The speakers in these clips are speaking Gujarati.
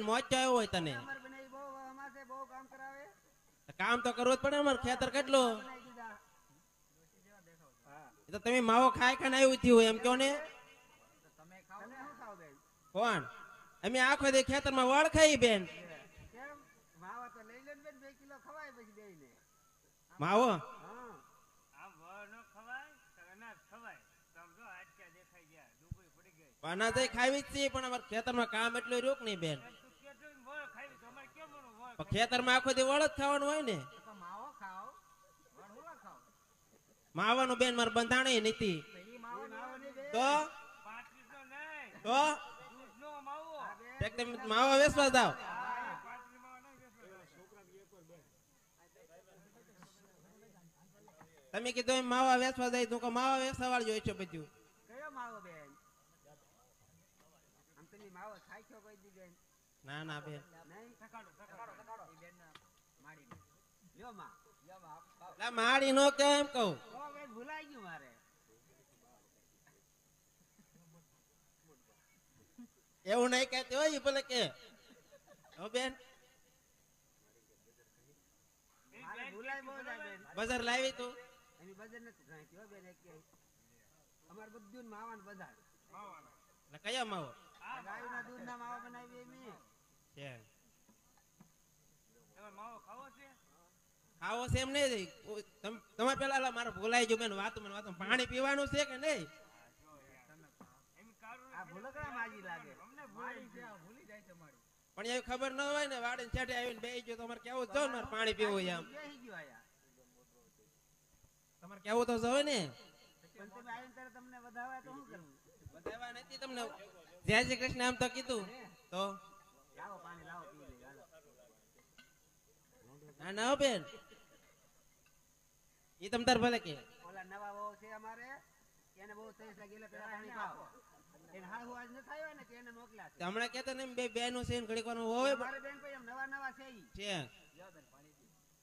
મોજ આવ્યો હોય તને અમાર બનાવી બહુ અમાસે બહુ કામ કરાવે. કામ તો કરવું જ પડે અમારે ખેતર કેટલું બનાવી દીધા. હા. એ તો તમે માવો ખાઈ ખાઈને આવ્યું થયું હોય એમ કહો ને તો તમે ખાઓ. તમે શું ખાઓ બેન? કોણ અમે આખો દી ખેતરમાં વળ ખાઈ બેન કેમ? માવા તો લઈ લે ને બેન 2 કિલો ખવાય પછી બેયને. માવો હા. આમ વળ ન ખવાય તો અનાજ ખવાય. સમજો આટકા દેખાઈ ગયા ડૂબી પડી ગઈ. અનાજ ખાવી જ છે પણ અમારે ખેતરમાં કામ એટલું રોક નહીં બેન તું કેતો ને વળ ખાવી તો અમારે કેમ મનો વળ પણ ખેતરમાં આખો દી વળ જ ખાવાનું હોય ને તો માવો ખાઓ. વડુલા ખાઓ. માવાનું બેન મારે બંધાણે નથી તો ઈ માવો નહીં બેન. તો 35 નો નહીં તો દૂધનો માવો. હા બેન. તમે માવો વેચવા જાવ 35 માવો નહીં બેસવા. તમે કીધું એમ માવા વેચવા જાય તું માવા વેચવા વાળજો હોય છે બધું કયો માવો બેન? આમ તમે માવો ખાઈ છો કોઈ દી બેન? ના ના બેન નહીં. સકાડો. ઈ બેન માડી દે. લ્યો માં. લા માડી નો કે એમ કહું તો બેન ભૂલાઈ ગયું મારે. એવું નહીં કહેતી હોય ઈ ભલે કે હો બેન મારે ભૂલાઈ બહુ જાય બેન. બજાર લાવી તું એની બજાર નથી ગાંઠી હો બેન એકેય. અમાર બધું માવાનું બજાર. માવાના. એટલે કયા માવો ગાયના દૂધના માવા બનાવીએ અમે. છે તમારે માવો ખાવો છે? ખાવો છે એમ નહીં તમે પેલા લા મારે ભૂલાઈ ગયું બેન વાતું પાણી પીવાનું છે કે નહીં એમ કારું આ ભૂલકડા માજી લાગે. અમને ભૂલી છે આ ભૂલી જાય તમારી. પણ એવી ખબર ન હોય ને વાડીને છેટે આવીને બેસી ગયો તમારે કેવું જો ને મારે પાણી પીવું હોય એમ બેસી ગયો આયા. તમારે કેવું તો હોય ને પણ તમે આવીને ત્યારે તમને વધાવા તો શું કરવું? બતાવવા નથી તમને જય શ્રી કૃષ્ણ એમ તો કીધું તો લાવો પાણી લાવો પી લે હાલો. ના ના હો બેન ઈ તમ તાર ભલે કે ઓલા નવા વહુ છે અમારે એને બહુ તરસ લાગી એટલે પેલા પાણી પાવો. એને હાહુ આજ ન થાય હોય ને કે એને મોકલ્યા છે. હમણાં કેતા ને બે બેનું છે ને ઘડીક વાનું હોય મારે બેન કોઈ એમ નવા નવા છે ઈ. છે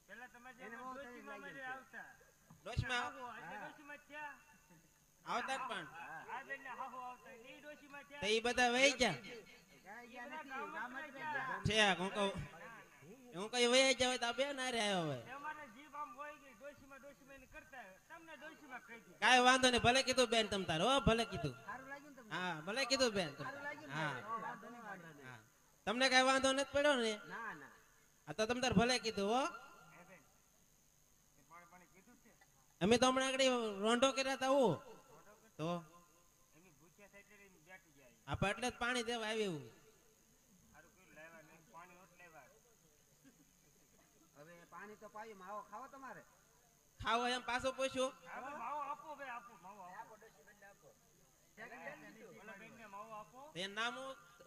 પેલા તમે જે એને બહુ ડોશીમાં તરસ લાગી મને આવતા. ડોશમાં હાહુ, આજે ડોશીમાં થયા. આવતા જ પણ આ બેનને હાહુ આવતા. એ ડોશીમાં તો થયા. ઈ બધા વહી ગયા ક્યાંય ગયા નથી ગામ જ ગયા. છે હું કઈ વહી જાય તો આ બેન હારે આવ્યો હવે તમારે જીભ આમ વહી ગઈ. ડોશીમાં એને કરતા. તમને ડોશીમાં કહી દીધું. કાંઈ વાંધો નહીં ભલે કીધું બેન તમ તાર હો ભલે કીધું સારું લાગ્યું ને તમને? હા ભલે કીધું બેન તમ સારું લાગ્યું ને? હા વાંધો નહીં, વાંધો નહીં. હા તમને કઈ વાંધો નથી પડ્યો ને ના ના આ તો તમ તાર ભલે કીધું હો હે બેન, એ પાણી કીધું છે? અમે તો હમણાં આગળ રોંઢો કર્યા હતા હું તો એની ભૂખ્યા થાય એટલે એમ બેઠી જાય. આપણે એટલે જ પાણી દેવા આવ્યું સારું કર્યું લાવ્યા નહીં. પાણી નહોતું લાવ્યા. હવે પાણી તો પાયું માવો ખાવો તમારે? ખાવો એમ પાછું પૂછ્યું આપો માવો આપો બે આપો માવો આપો. ઓલા બેનને માવો આપો. તે નામ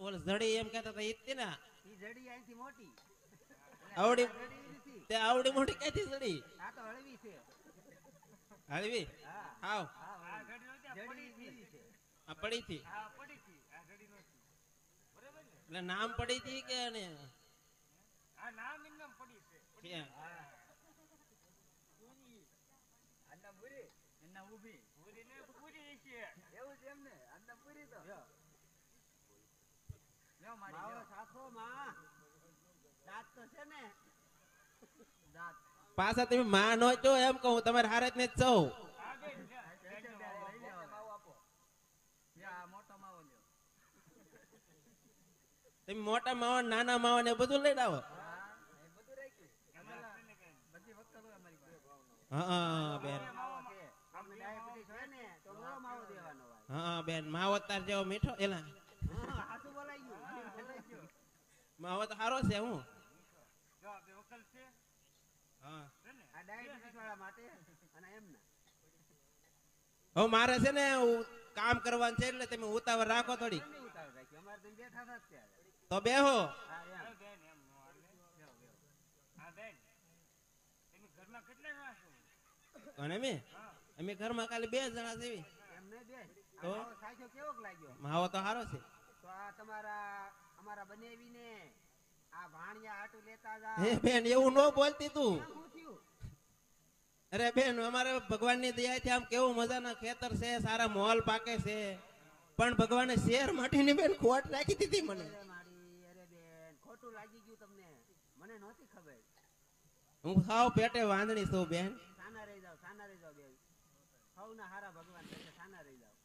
ઓલ જડી એમ કહેતા હતા ઈ જ તે ને ઈ જડી અહીંથી મોટી. આવડી જડી ઈ નથી. તે આવડી મોટી ક્યાંથી જડી આ તો હળવી છે. હળવી હા હાવ હા આ હળવી. ઘડી નહોતી, આ જડી પડી હતી. બીજી છે. આ પડી હતી આ પડી હતી. આ ઘડી નહોતી. બરાબર ને? એટલે નામ પડી હતી કે ને આ નામ એમનેમ પડી છે. છે પૂરીને પૂરી છે. એવું છે એમને? અન્ન પૂરી તો. માવો સાખો માં. દાંત તો છે ને? દાંત. પાછા તમે માં નો છો એમ કહું તમારે હારે જ ને જ સૌ આ બેન લે. લઈ લ્યો. માવો આપો. લ્યો, આ મોટો માવો લ્યો. તમે મોટા માવા નાના માવા ને બધું લઈને આવો હા, એ બધું રાખ્યું. એમાં છે ને કઈ. બધી વસ્તુ હોય અમારી પાસે. હા બેન માવો છે. આપણે ડાયાબિટીસ હોય ને તો બહુ માવો દેવાનો હોય. હા બેન માવો તાર જેવો મીઠો એલા હા, હાચું બોલાઈ ગયું. માવો તો સારો છે હું જો આ બે વકલ છે. હા છે ને? આ ડાયાબિટીસ વાળા માટે અને એમના. હવે મારે છે ને કામ કરવાનું છે એટલે તમે ઉતાવળ રાખો થોડી નહીં ઉતાવળ રાખ્યો. અમારે તો બેઠા હતા જ ત્યારે. તો બેહો હા, એમ. એ બેન એમ નો હાલે. હા બેન, તમે ઘરમાં કેટલા જણા છો? અને અમે ઘરમાં ખાલી 2 જણા છે એમ નહીં બેન. આ તો? માવો સાચો કેવોક લાગ્યો? માવો તો સારો છે તો આ તમારા અમારા બનેવીને આ ભાણિયા હાટુ લેતા જાઓ. હે બેન એવું ન બોલતી તું કેમ શું થયું? અરે બેન અમારે ભગવાનની દયાથી આમ કેવું મજાના ખેતર છે સારા મોલ પાકે છે પણ ભગવાને શેર માટીની બેન ખોટ રાખી દીધી મને અરે મારી, અરે બેન. ખોટું લાગી ગયું તમને મને નહોતી ખબર હું સાવ પેટે વાંદણી છું બેન. સાના રહી જાવ બે સૌના હારા ભગવાન છે સાના રહી જાવ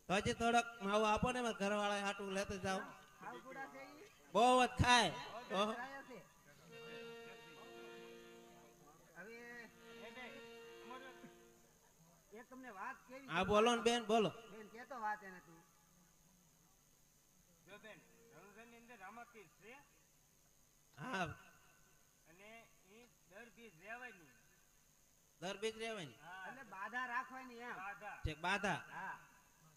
તો હજી થોડોક માવો આપો ને ઘરવાળા હાટું લેતો જાવ. ખાવ ગુડા છે ઈ બહુ જ ખાય તો કરાયા છે હવે એક તમને વાત કેવી હા બોલો ને બેન બોલો. બેન કેતો વાત એને તું જો બેન રણુજાની અંદર રામાપીર છે હા અને ઈ દર બીજ રહેવાની. દર બીજ રહેવાની હા એટલે બાધા રાખવાની એમ બાધા. છે બાધા. હા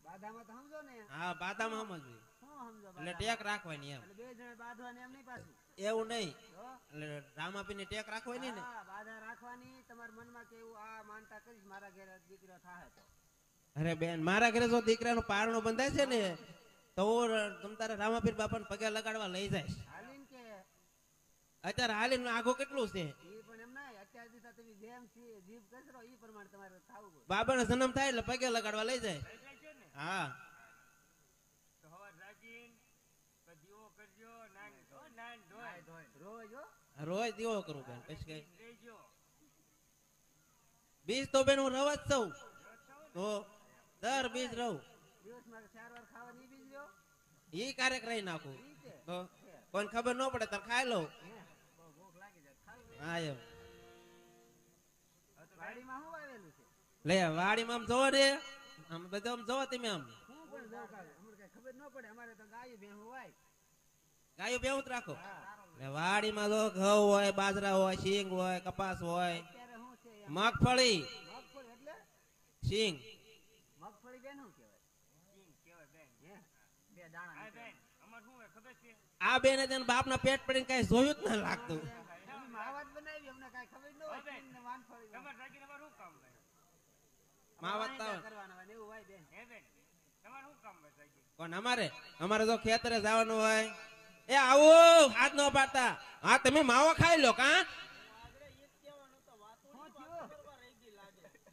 બાધામાં તો સમજો ને હા બાધામાં સમજવી શું સમજો એટલે બાધામાં? ટેક રાખવાની એમ. એટલે બે જણા બાંધવાને એમ નહીં પાછું એવું નહીં જો એટલે રામાપીર ટેક રાખવાની ને. હા, બાધા રાખવાની તમારા મનમાં કે એવું આ માનતા કરીશ મારા ઘરે દીકરો થાય તો અરે બેન મારા ઘરે જો દીકરાનું પારણું બંધાય છે ને તો હું તમ તારે રામાપીર બાપાને પગે લગાડવા લઈ જાય. હાલીન કે અત્યારે હાલીને આઘું કેટલું છે. એ પણ એમ ના અત્યાર દિવસ તમે જેમ જીભ કસરો એ પ્રમાણે તમારે થવું પડે બાબાનો જન્મ થાય એટલે પગે લગાડવા લઈ જાય. લઈ જાય છે ને હા તો હવાર જાગીને પછી દીવો કરજો નાન ધોય રોજ હો રોજ દીવો કરું બેન પછી કઈ રહેજો. બીજ તો બેન હું રવા જ છું તો દર બીજ રહું દિવસમાં 4 વાર ખાવાની બીજ લ્યો ઈ કાર્યક રહી નાખું ઈ છે તો કોઈને ખબર ન પડે તો ખાઈ લઉં. હે બહુ ભૂખ લાગી જાય ખાવી હા એમ વાડીમાં શું આવેલું છે લે વાડીમાં આમ જોવો ને આમ બધું આમ જોવો તમે આમ શું પણ જાવ કાલે અમને કઈ ખબર ન પડે અમારે તો ગાયું ભેહું હોય ગાયો બેહું જ રાખો. હા ને વાડીમાં જો ઘઉં હોય બાજરા હોય સિંગ હોય કપાસ હોય અત્યારે શું છે એમ મગફળી મગફળી એટલે સિંગ મગફળી બેન શું કહેવાય સિંગ કહેવાય બેન. હે બે દાણા હા નીકળે. બેન અમાર શું હોય ખબર છે? આ બેને તેના બાપના પેટ પડીને કઈ જોયું જ ના લાગતું. એની માવાત બનાવી અમને કાંઈ ખબર ન હોય હવે. સિંગ ને વાનફળી હોય. તમારે જાગીને અમારે શું કામ હોય? માવત વાયદા તાવ કરવાના હોય ને એવું હોય બેન હે બેન તમારે શું કામ હોય જાગીને? કોણ અમારે જો ખેતરે જવાનું હોય એ આવો હાથ નો પાડતા. હા તમે માવો ખાઈ લો કા શું થયું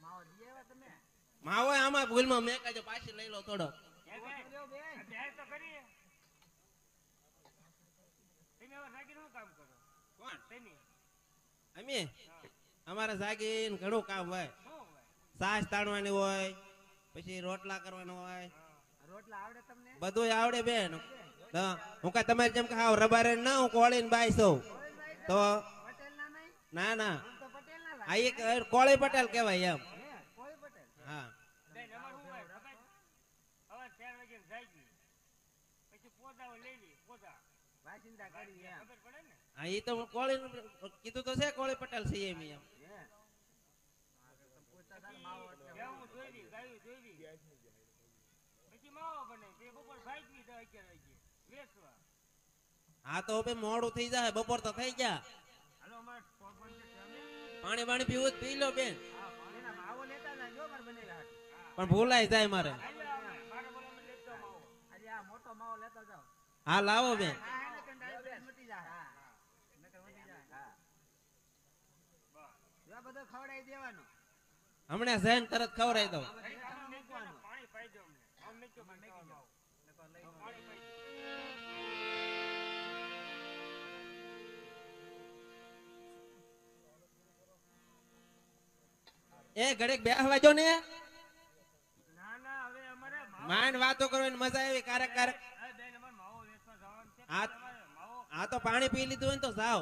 માવો દી આવ્યા તમે માવો આમાં ભૂલમાં મેં કાજો પાછી લઈ લો થોડો. હે બેન કર્યો બેન આ જાહેર તો કરીએ. તમે હવે જાગીને શું કામ કરો? કોણ તમે અમે અમારે જાગીને ઘણું કામ હોય. શું હોય? સાસ તાણવાની હોય પછી રોટલા કરવાનો હોય રોટલા આવડે તમને બધું આવડે બેન. તો હું કા તમારે જેમ કે હાવ રબારે ના હું કોળીને બાઈ સૌ તો પટેલ ના નહીં ના ના આમ તો પટેલ ના આ એક કોળી પટેલ કહેવાય એમ. હે કોઈ પટેલ હા બેન અમાર શું હોય ખબર? હવે 4 વાગે જાગી પછી પોદાઓ લઈ લી પોદા વાસિંદા કરી એમ ખબર પડે ને? હા એ તો કોળી કીધું તો છે કોળી પટેલ છે એમ એમ. હે પૂછતા હતા માવો એટલે ગાયું જોઈ લી ગાયું જોઈ લી પછી માવો બને તે બપોર ભાગવી 10-11 વાગે વેચવા. હા તો હવે મોડું થઈ જાય બપોર તો થઈ ગયા. હાલો અમાર પોપણ છે તમે પાણી પાણી પીવું જ પી લો બેન હા પાણીના માવો લેતા જાજો માર બનેલા હાટ પણ ભૂલાઈ જાય મારે. મારા બોલામાં લેતો માવો. આજે આ મોટો માવો લેતા જાઓ હા લાવો બેન. હા એને કંઈ ડાયાબિટીસ મટી જાય હા નકર મટી જાય હા બસ આ બધો ખવડાવી દેવાનો હમણાં જઈને તરત ખવડાવી દઉં. પાણી પાઈ દો અમને આમ મેચો મેકી જાઓ નકર લઈ પાણી પાઈ દો. એ ઘડીક બેહવા જો ને ના ના હવે અમારે માવો માંડ વાતો કરવાની મજા આવી કારક કારક. આ બેન અમાર માવો વેચવા જવાનું છે આ તમારે માવો આ તો પાણી પી લીધું હોય ને તો જાઓ.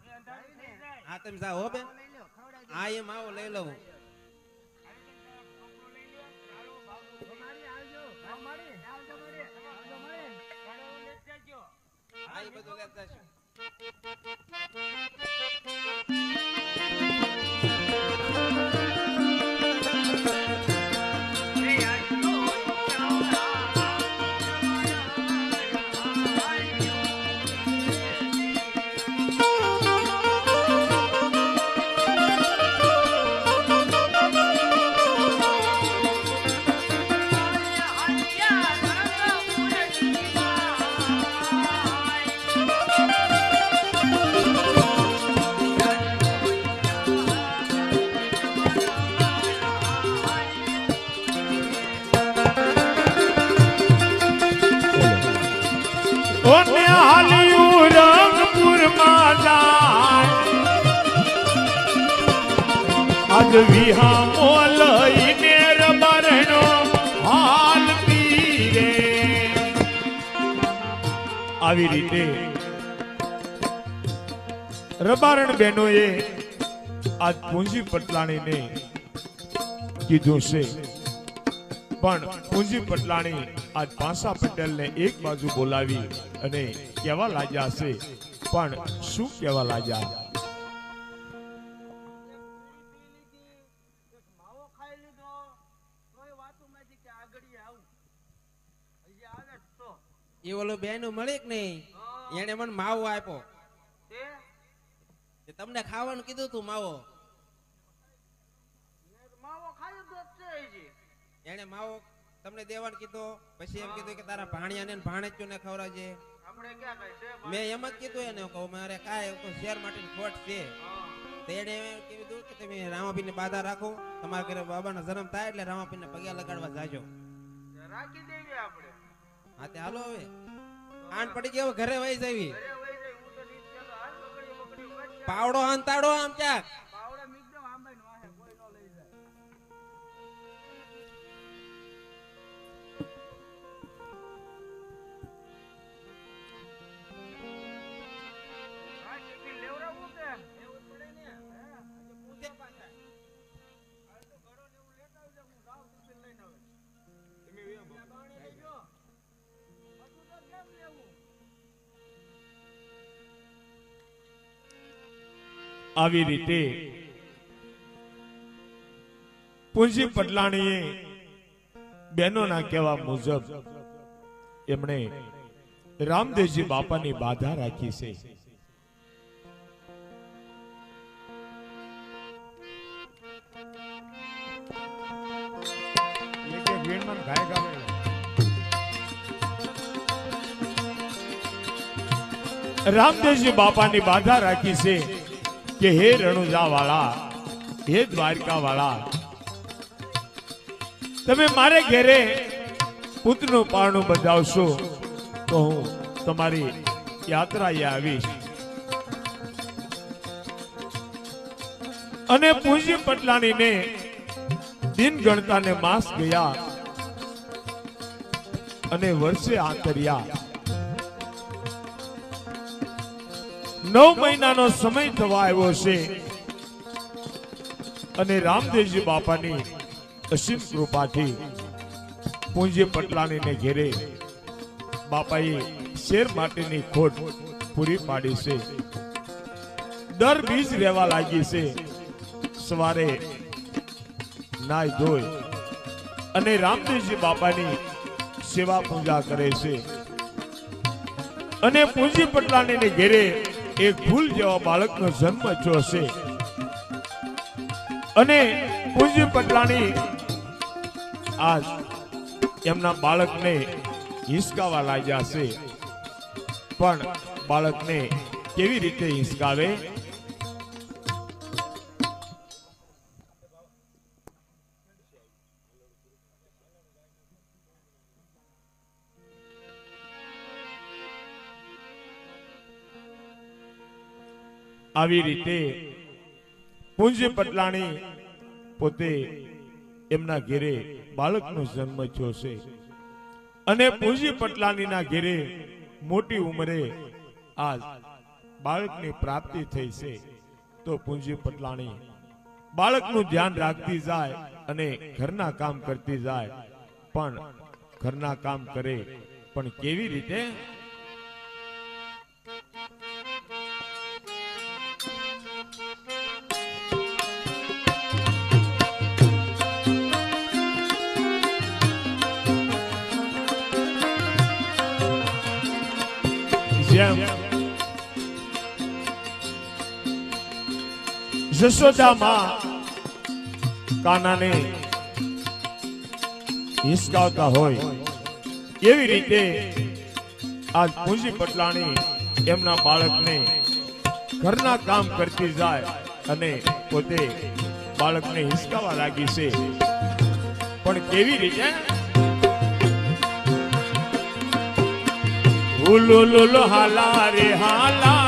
એ અંધારું થઈ જાય. હા તમે જાઓ હો બેન. લઈ લો ખવડાવી હા એ માવો લઈ લઉં. આવી રીતે ટોપલો લઈ લ્યો ચાલો બાબુ દો મારી આવજો આવ મારી આવજો મારી આવજો મારી ચાલો લેત જાજો. હા એ બધું લેતા જશું. Yeah. ઓને હાલ્યું રંગપુરમાં જાય આજ વિહામો લઈને રબરનો હાલ પીરે આવી રીતે રબારણ બહેનોએ આજ પૂંજી પટલાણીને કીધું છે પણ પૂંજી પટલાણી આજ પાંસા પટેલને એક બાજુ બોલાવી અને કહેવા લાગ્યા છે પણ શું કહેવા લાગ્યા માવો ખાઈ લીધો તોય વાતુમાંથી કે આગળ આવું હજી આવે તો એ ઓલો બેનું મળી કે નહીં એને મને માવો આપ્યો તે તમને ખાવાનું કીધું તું માવો માવો ખાઈ લીધો જ છે હજી એને માવો તમને દેવાનું કીધો પછી એમ કીધું કે તારા ભાણિયાને ને ભાણેજ્યોને ખવડાવજે આપણે ક્યાં કઈ છે મેં એમ જ કીધું એને કહું મારે કાંઈ શેર માટેની ખોટ છે તો એને એમ કીધું કે તમે રામાપીને બાધા રાખો તમારા ઘરે બાબાનો જન્મ થાય એટલે રામાપીને પગે લગાડવા જાજો રાખી દેવી આપણે હા તે હાલો હવે આન પડી ગયો ઘરે વહી જવી ઘરે વઈ જાય હું તો નીચ ચાલો હાલ બકડી બકડી વચ્ચે પાવડો હંતાડો આમ ક્યાંક પાવડા મીકદમ આંબાઈ નો આહે કોઈ નો લઈ જાય આ ટિફિન લેવરાવું કે એવું પડે ને હે આજે પૂછે પાછા આ તો ઘરો ને એવું લેતા આવજો હું ગાવ ટિફિન લઈને આવે તમે બાણી લેજો બધું તો કેમ લેવું આવી રીતે પૂંજી પટલાણીએ બહેનોના કહેવા મુજબ એમણે રામદેવજી બાપાની બાધા રાખી છે રામદેવજી બાપાની બાધા રાખી છે કે હે રણુજા વાળા હે દ્વારકા વાળા તમે મારે ઘરે પુત્રનું પારણું બંધાવશો તો હું તમારી યાત્રાએ આવીશ અને પૂંજી પટલાણીને દિન ગણતાને માસ ગયા અને વર્ષે આંતર્યા 9 મહિનાનો સમય થવા આવ્યો છે અને રામદેવજી બાપાની અસીમ કૃપાથી પૂંજી પટલાણીને ઘેરે બાપાએ શેર માટેની ખોટ પૂરી પાડી છે દર બીજ રહેવા લાગી છે સવારે નાઈ ધોઈ અને રામદેવજી બાપાની સેવા પૂજા કરે છે અને પૂંજી પટલાણીને ઘેરે એક ફૂલ જેવા બાળકનો જન્મ થયો છે અને પૂંજી પટલાણી આજ એમના બાળકને હિંચકાવા લાગ્યા છે પણ બાળકને કેવી રીતે હિંચકાવે આવી રીતે પૂંજી પટલાણી પોતે એમના ઘેરે બાળકનો જન્મ થયો છે અને પૂંજી પટલાણીના ઘેરે મોટી ઉંમરે આજ બાળકની પ્રાપ્તિ થઈ છે તો પૂંજી પટલાણી બાળકનું ધ્યાન રાખતી જાય અને ઘરના કામ કરતી જાય પણ ઘરના કામ કરે પણ કેવી રીતે જશોદા માં કાનાને હિંચકાવતા હોય એવી રીતે આજ પૂંજી પટલાણી એમના બાળકને ઘરના કામ કરતી જાય અને પોતે બાળકને હિંચકાવા લાગી છે પણ કેવી રીતે ઉલુલુલ હાલા રે હાલા